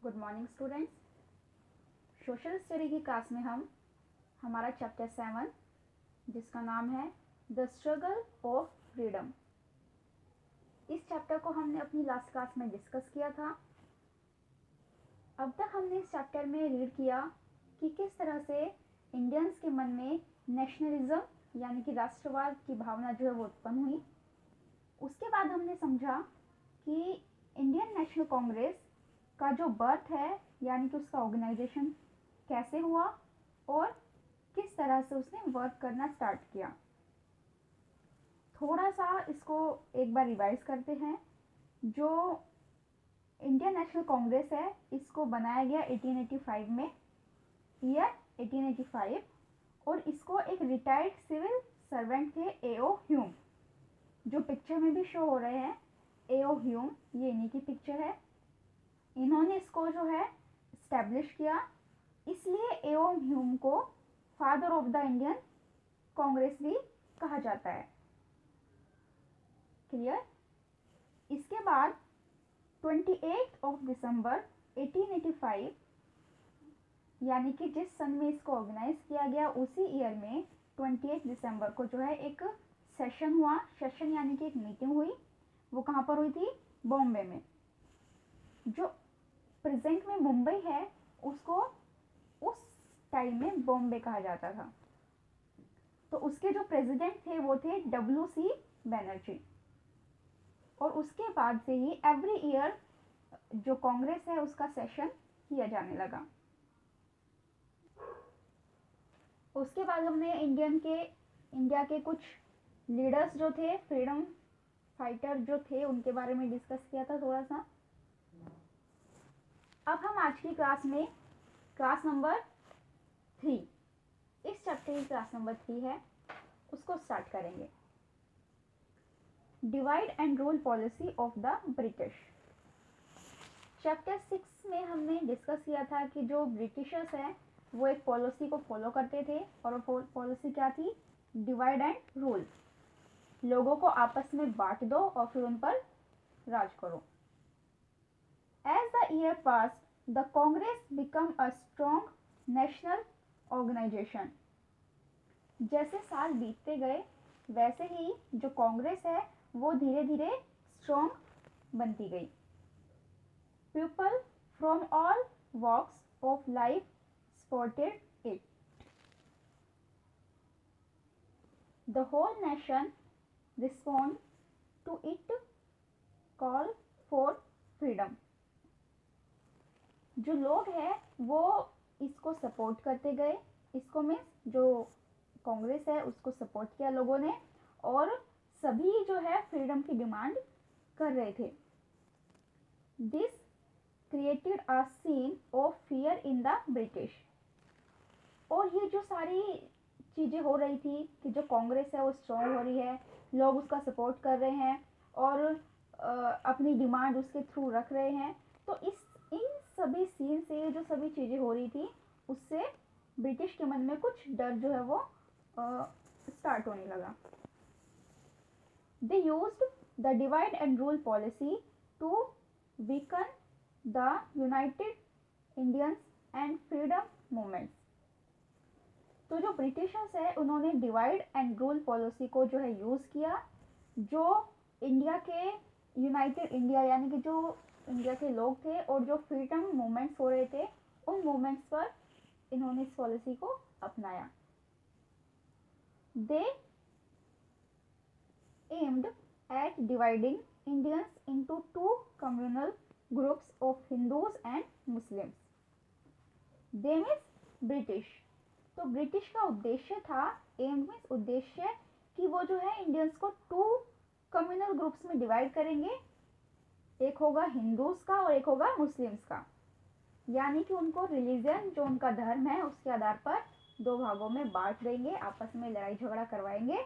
Good morning students. Social study की class में हम हमारा चैप्टर 7 जिसका नाम है द स्ट्रगल ऑफ फ्रीडम, इस चैप्टर को हमने अपनी लास्ट क्लास में डिस्कस किया था। अब तक हमने इस चैप्टर में रीड किया कि किस तरह से इंडियंस के मन में नेशनलिज्म यानी कि राष्ट्रवाद की भावना जो है वो उत्पन्न हुई। उसके बाद हमने समझा कि इंडियन नेशनल कांग्रेस का जो बर्थ है यानी कि उसका ऑर्गेनाइजेशन कैसे हुआ और किस तरह से उसने वर्क करना स्टार्ट किया। थोड़ा सा इसको एक बार रिवाइज करते हैं। जो इंडियन नेशनल कांग्रेस है इसको बनाया गया 1885 में, ईयर 1885, और इसको एक रिटायर्ड सिविल सर्वेंट थे A.O. ह्यूम, जो पिक्चर में भी शो हो रहे हैं। A.O. ह्यूम ये इन्हीं की पिक्चर है। इन्होंने इसको जो है इस्टेब्लिश किया, इसलिए A.O. ह्यूम को father of the Indian Congress भी कहा जाता है। क्लियर। इसके बाद 28 दिसंबर 1885 यानी कि जिस सन में इसको ऑर्गेनाइज किया गया उसी ईयर में 28 दिसंबर को जो है एक सेशन हुआ। सेशन यानी कि एक मीटिंग हुई। वो कहाँ पर हुई थी? बॉम्बे में। जो प्रेजेंट में मुंबई है उसको उस टाइम में बॉम्बे कहा जाता था। तो उसके जो प्रेसिडेंट थे वो थे W.C. बनर्जी। और उसके बाद से ही एवरी ईयर जो कांग्रेस है उसका सेशन किया जाने लगा। उसके बाद हमने इंडिया के कुछ लीडर्स जो थे, फ्रीडम फाइटर जो थे, उनके बारे में डिस्कस किया था थोड़ा सा। अब हम आज की क्लास में क्लास नंबर 3, इस चैप्टर की क्लास नंबर 3 है, उसको स्टार्ट करेंगे। Divide and rule policy of the British. Chapter 6 में हमने डिस्कस किया था कि जो ब्रिटिशर्स हैं वो एक पॉलिसी को फॉलो करते थे, और वो पॉलिसी क्या थी? Divide and rule. लोगों को आपस में बांट दो और फिर उन पर राज करो। As the year pass the Congress become a strong national organization. जैसे साल बीतते गए वैसे ही जो कांग्रेस है वो धीरे धीरे स्ट्रॉन्ग बनती गई। People from all walks of life supported it. The whole nation respond to it call for freedom. जो लोग हैं वो इसको सपोर्ट करते गए। इसको मीन्स जो कांग्रेस है उसको सपोर्ट किया लोगों ने, और सभी जो है फ्रीडम की डिमांड कर रहे थे। This created a scene of fear in the British. और ये जो सारी चीज़ें हो रही थी कि जो कांग्रेस है वो स्ट्रॉन्ग हो रही है, लोग उसका सपोर्ट कर रहे हैं और अपनी डिमांड उसके थ्रू रख रहे हैं, तो इन सभी सीन से जो सभी चीज़ें हो रही थी उससे ब्रिटिश के मन में कुछ डर जो है वो स्टार्ट होने लगा। They used the divide and rule policy to weaken the united Indians and freedom movements. तो जो ब्रिटिशर्स है उन्होंने डिवाइड एंड रूल पॉलिसी को जो है यूज़ किया, जो इंडिया के यूनाइटेड इंडिया यानी कि जो इंडिया के लोग थे और जो फ्रीडम मूवमेंट्स हो रहे थे उन मूवमेंट्स पर इन्होंने इस पॉलिसी को अपनाया। They aimed at dividing Indians into two communal groups of Hindus and Muslims. They means British. तो ब्रिटिश का उद्देश्य था, एम्ड मीन्स उद्देश्य, कि वो जो है इंडियंस को टू कम्युनल ग्रुप्स में डिवाइड करेंगे। एक होगा हिंदूज का और एक होगा मुस्लिम्स का। यानी कि उनको रिलीजन, जो उनका धर्म है, उसके आधार पर दो भागों में बांट देंगे, आपस में लड़ाई झगड़ा करवाएंगे,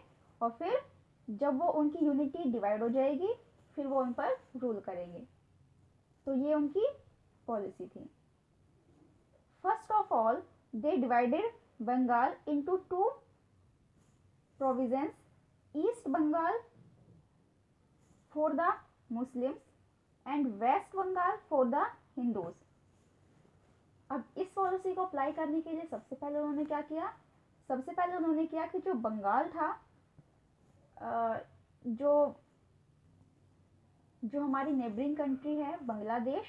और फिर जब वो उनकी यूनिटी डिवाइड हो जाएगी फिर वो उन पर रूल करेंगे। तो ये उनकी पॉलिसी थी। First of all they divided Bengal into two provinces, east Bengal for the Muslims and west Bengal for the Hindus. अब इस पॉलिसी को अप्लाई करने के लिए सबसे पहले उन्होंने क्या किया, सबसे पहले उन्होंने किया कि जो बंगाल था, जो जो हमारी नेबरिंग कंट्री है बांग्लादेश,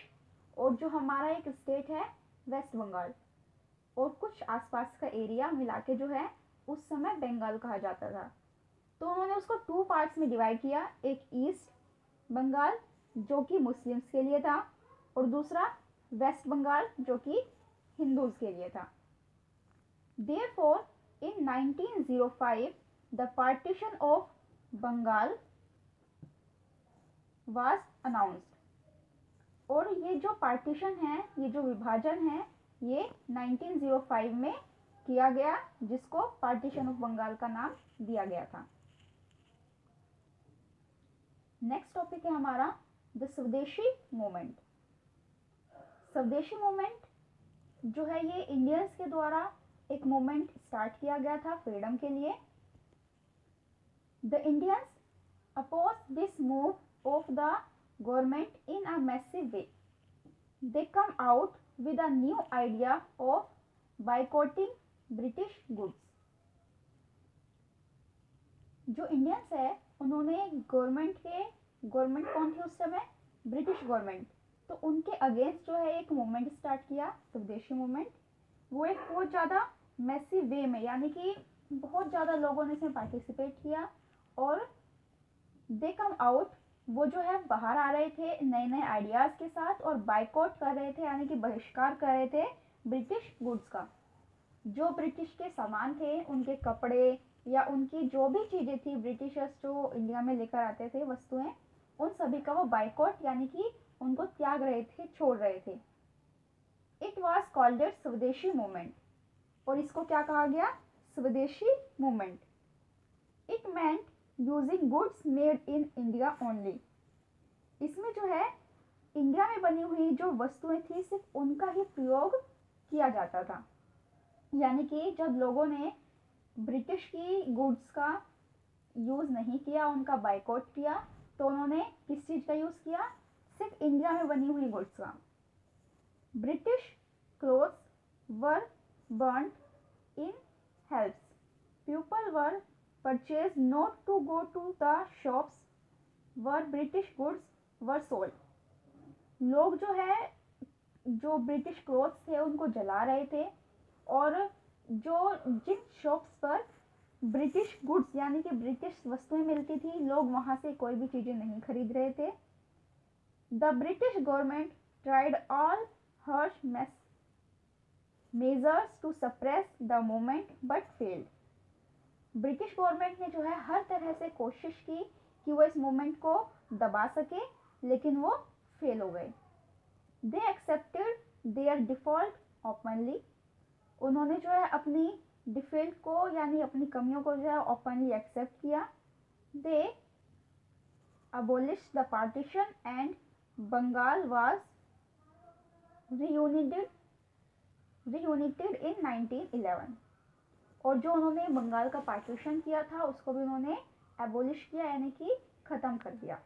और जो हमारा एक स्टेट है वेस्ट बंगाल, और कुछ आसपास का एरिया मिला के जो है उस समय बंगाल कहा जाता था। तो उन्होंने उसको 2 पार्ट्स में डिवाइड किया, एक ईस्ट बंगाल जो कि मुस्लिम्स के लिए था, और दूसरा वेस्ट बंगाल जो कि हिंदूज के लिए था। Therefore, in 1905, the partition of Bengal was announced. और ये जो पार्टीशन है, ये जो विभाजन है, ये 1905 में किया गया, जिसको पार्टीशन ऑफ बंगाल का नाम दिया गया था। नेक्स्ट टॉपिक है हमारा द स्वदेशी मूवमेंट। स्वदेशी मूवमेंट जो है ये इंडियंस के द्वारा एक मूवमेंट स्टार्ट किया गया था फ्रीडम के लिए। The Indians oppose this move of the government in a massive way. They come out with a new idea of boycotting British goods. जो इंडियंस है उन्होंने गवर्नमेंट कौन थी उस समय, ब्रिटिश गवर्नमेंट, तो उनके अगेंस्ट जो है एक मूवमेंट स्टार्ट किया, स्वदेशी मूवमेंट। वो एक बहुत ज़्यादा मैसिव वे में, यानी कि बहुत ज़्यादा लोगों ने इसमें पार्टिसिपेट किया, और दे कम आउट, वो जो है बाहर आ रहे थे नए नए आइडियाज़ के साथ, और बाइकआउट कर रहे थे, यानी कि बहिष्कार कर रहे थे ब्रिटिश गुड्स का। जो ब्रिटिश के सामान थे, उनके कपड़े या उनकी जो भी चीज़ें थी, ब्रिटिशर्स जो इंडिया में लेकर आते थे वस्तुएं, उन सभी का वो बाइकआउट यानी कि उनको त्याग रहे थे, छोड़ रहे थे। इट वॉज कॉल्ड इट स्वदेशी मूवमेंट, और इसको क्या कहा गया, स्वदेशी movement. It meant using goods made in India only. इसमें जो है इंडिया में बनी हुई जो वस्तुएं थी सिर्फ उनका ही प्रयोग किया जाता था। यानी कि जब लोगों ने ब्रिटिश की गुड्स का यूज़ नहीं किया, उनका बाइकआउट किया, तो उन्होंने किस चीज़ का यूज़ किया, सिर्फ इंडिया में बनी हुई गुड्स का। British clothes were burned in helps. People were purchase not to go to the shops where British goods were sold. लोग जो है जो ब्रिटिश क्लोथ्स थे उनको जला रहे थे, और जो जिन शॉप्स पर ब्रिटिश गुड्स यानी कि ब्रिटिश वस्तुएं मिलती थी, लोग वहां से कोई भी चीज़ें नहीं खरीद रहे थे। The British government tried all harsh measures to suppress the movement but failed. British government ने जो है हर तरह से कोशिश की कि वो इस मूवमेंट को दबा सके, लेकिन वो फेल हो गए। They accepted their default openly. उन्होंने जो है अपनी डिफॉल्ट को यानी अपनी कमियों को जो है ओपनली एक्सेप्ट किया। दे abolished the partition and Bengal was reunited in 1911। और जो उन्होंने बंगाल का पार्टीशन किया था उसको भी उन्होंने एबोलिश किया, यानी कि खत्म कर दिया।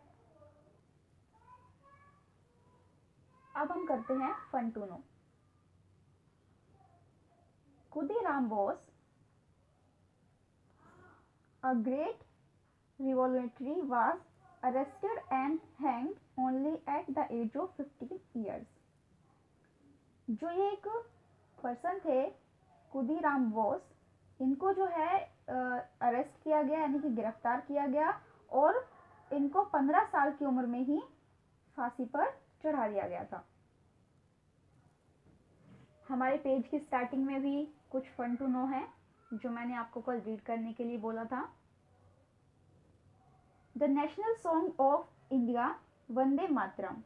अब हम करते हैं fun to know. Khudiram Bose a great revolutionary was arrested and hanged only at the age of 15 years। जो ये एक पर्सन थे खुदीराम बोस, इनको जो है अरेस्ट किया गया यानी कि गिरफ्तार किया गया, और इनको 15 साल की उम्र में ही फांसी पर चढ़ा दिया गया था। हमारे पेज की स्टार्टिंग में भी कुछ फन टू नो है जो मैंने आपको कल रीड करने के लिए बोला था। The national song of India Vande Mataram.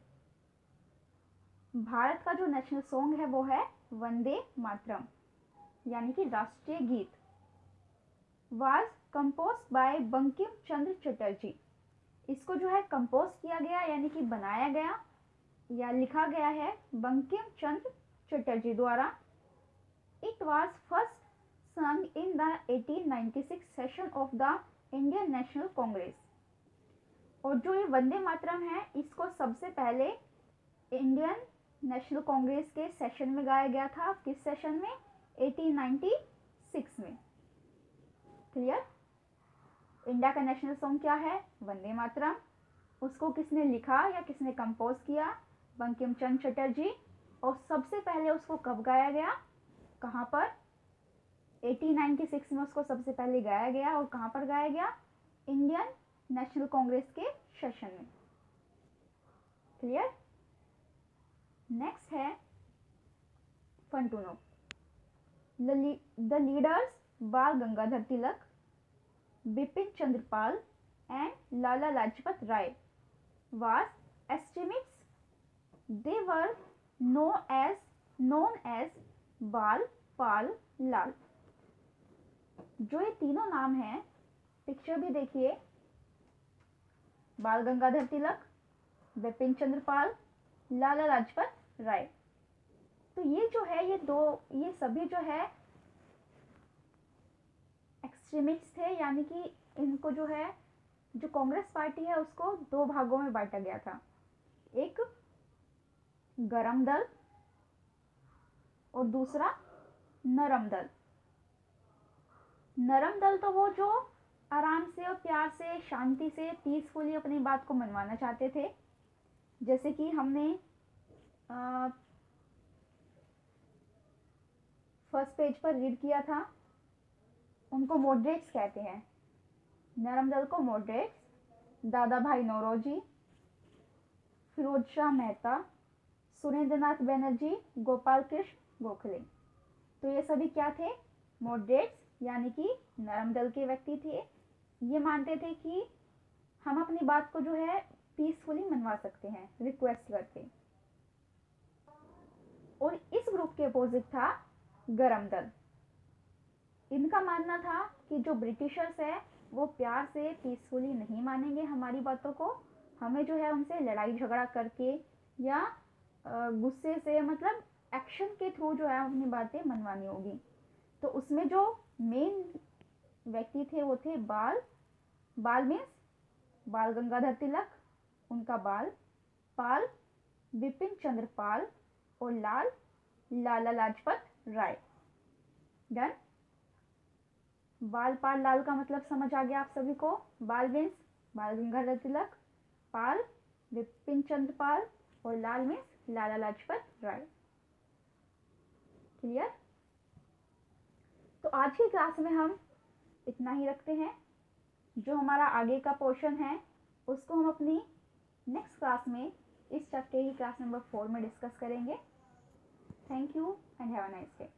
Bharat का जो नेशनल सॉन्ग है वो है वंदे मातरम, यानी कि राष्ट्रीय गीत। Was compose bye Bankim Chandra Chatterjee. इसको जो है कंपोज किया गया यानी कि बनाया गया या लिखा गया है बंकिम चंद्र चटर्जी द्वारा। इट वाज फर्स्ट संग in the 1896 session of the Indian national Congress. और जो ये वंदे मातरम है इसको सबसे पहले इंडियन नेशनल कांग्रेस के सेशन में गाया गया था। किस सेशन में? 1896 में। क्लियर? इंडिया का नेशनल सॉन्ग क्या है? वंदे मातरम। उसको किसने लिखा या किसने कंपोज किया? बंकिम चंद्र चटर्जी। और सबसे पहले उसको कब गाया गया, कहाँ पर? 1896 में उसको सबसे पहले गाया गया। और कहाँ पर गाया गया? इंडियन नेशनल कांग्रेस के सेशन में। क्लियर? नेक्स्ट है fun to know. The leaders Bal Gangadhar Tilak, Bipin Chandra Pal and Lala Lajpat Rai was estimates. They were known as बाल, पाल, लाल। जो ये तीनों नाम हैं, पिक्चर भी देखिए, बाल गंगाधर तिलक, बिपिन चंद्र पाल, लाला लाजपत राय। तो ये जो है, ये सभी जो है एक्सट्रीमिस्ट्स थे, यानी कि इनको जो है, जो कांग्रेस पार्टी है उसको दो भागों में बांटा गया था। एक गरम दल और दूसरा नरम दल। नरम दल तो वो जो आराम से और प्यार से, शांति से, पीसफुली अपनी बात को मनवाना चाहते थे। जैसे कि हमने फर्स्ट पेज पर रीड किया था, उनको मॉडरेट्स कहते हैं। नरम दल को मॉडरेट्स, दादा भाई नौरोजी, फिरोज शाह मेहता, सुरेंद्रनाथ बनर्जी, गोपाल कृष्ण गोखले। तो ये सभी क्या थे? मॉडरेट्स, यानी कि नरम दल के व्यक्ति थे। ये मानते थे कि हम अपनी बात को जो है पीसफुली मनवा सकते हैं, रिक्वेस्ट करके। और इस ग्रुप के अपोजिट था गरम दल। इनका मानना था कि जो ब्रिटिशर्स है वो प्यार से, पीसफुली नहीं मानेंगे हमारी बातों को। हमें जो है उनसे लड़ाई झगड़ा करके या गुस्से से, मतलब एक्शन के थ्रू जो है अपनी बातें मनवानी होगी। तो उसमें जो मेन व्यक्ति थे वो थे बाल मीन्स बाल गंगाधर तिलक, उनका बाल, पाल बिपिन चंद्र पाल, और लाल लाला लाजपत राय। डन? बाल, पाल, लाल का मतलब समझ आ गया आप सभी को। बाल मीन्स बाल गंगाधर तिलक, पाल बिपिन चंद्र पाल, और लाल मीन्स लाला लाजपत राय। क्लियर? तो आज की क्लास में हम इतना ही रखते हैं। जो हमारा आगे का पोर्शन है उसको हम अपनी नेक्स्ट क्लास में, इस चैप्टर की क्लास नंबर 4 में डिस्कस करेंगे। Thank you and have a nice day.